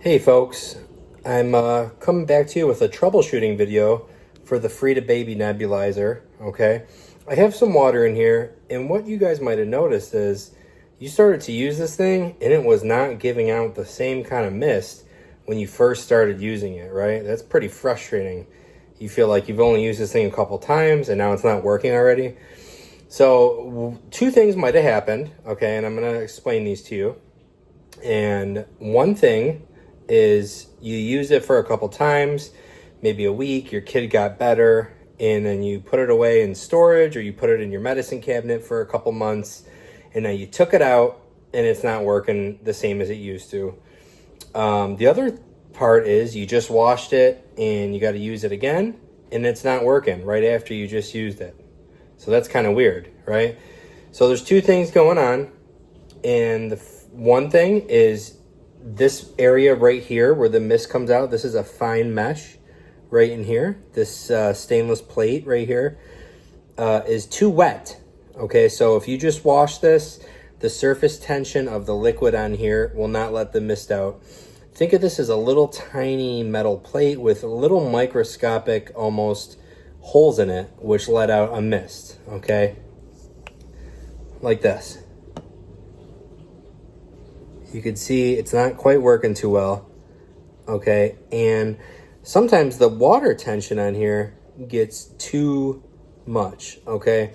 Hey folks, I'm coming back to you with a troubleshooting video for the Frida Baby Nebulizer, okay? I have some water in here, and what you guys might have noticed is you started to use this thing and it was not giving out the same kind of mist when you first started using it, right? That's pretty frustrating. You feel like you've only used this thing a couple times and now it's not working already. So two things might have happened, okay? And I'm gonna explain these to you. And one thing is you use it for a couple times, maybe a week, your kid got better, and then you put it away in storage or you put it in your medicine cabinet for a couple months, and now you took it out and it's not working the same as it used to. The other part is you just washed it and you got to use it again and it's not working right after you just used it. So that's kind of weird, right? So there's two things going on, and the one thing is this area right here where the mist comes out. This is a fine mesh right in here. This stainless plate right here is too wet. Okay, so if you just wash this, the surface tension of the liquid on here will not let the mist out. Think of this as a little tiny metal plate with little microscopic almost holes in it, which let out a mist, okay? Like this. You can see it's not quite working too well, okay? And sometimes the water tension on here gets too much, okay?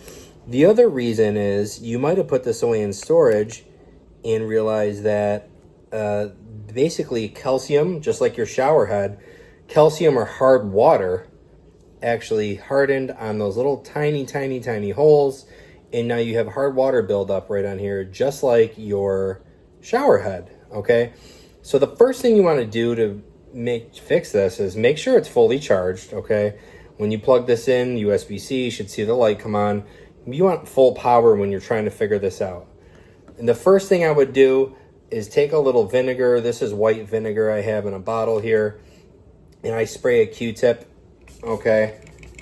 The other reason is you might have put this away in storage and realized that basically calcium, just like your shower head, calcium or hard water actually hardened on those little tiny holes, and now you have hard water buildup right on here, just like your shower head, okay? So the first thing you want to do to fix this is make sure it's fully charged, okay? When you plug this in, USB-C, you should see the light come on. You want full power when you're trying to figure this out. And the first thing I would do is take a little vinegar. This is white vinegar I have in a bottle here, and I spray a Q-tip, okay?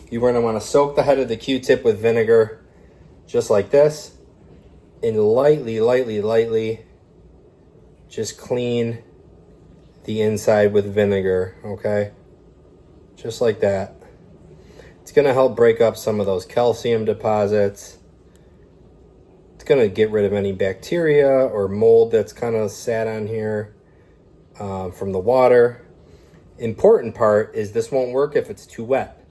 You're going to want to soak the head of the Q-tip with vinegar, just like this, and lightly, just clean the inside with vinegar, okay? Just like that. It's going to help break up some of those calcium deposits. It's going to get rid of any bacteria or mold that's kind of sat on here from the water. Important part is this won't work if it's too wet.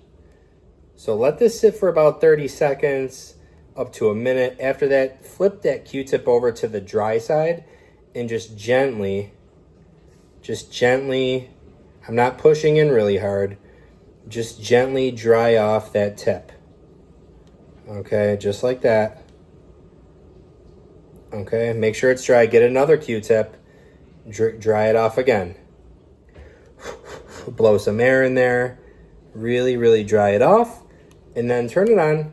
So let this sit for about 30 seconds, up to a minute. After that, flip that Q-tip over to the dry side and just gently, I'm not pushing in really hard, just gently dry off that tip. Okay, just like that. Okay, make sure it's dry. Get another Q-tip, dry it off again. Blow some air in there, really dry it off, and then turn it on.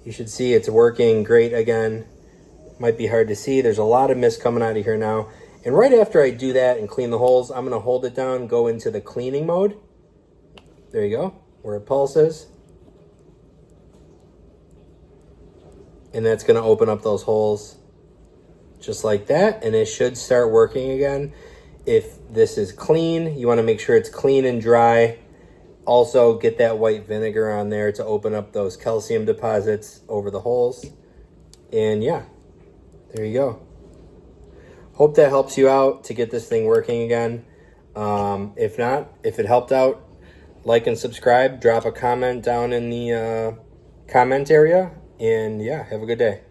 You should see it's working great again. Might be hard to see. There's a lot of mist coming out of here now. And right after I do that and clean the holes, I'm going to hold it down, go into the cleaning mode. There you go, where it pulses. And that's going to open up those holes just like that. And it should start working again. If this is clean, you want to make sure it's clean and dry. Also, get that white vinegar on there to open up those calcium deposits over the holes. And yeah, there you go. Hope that helps you out to get this thing working again. If not, if it helped out, like and subscribe. Drop a comment down in the comment area. And yeah, have a good day.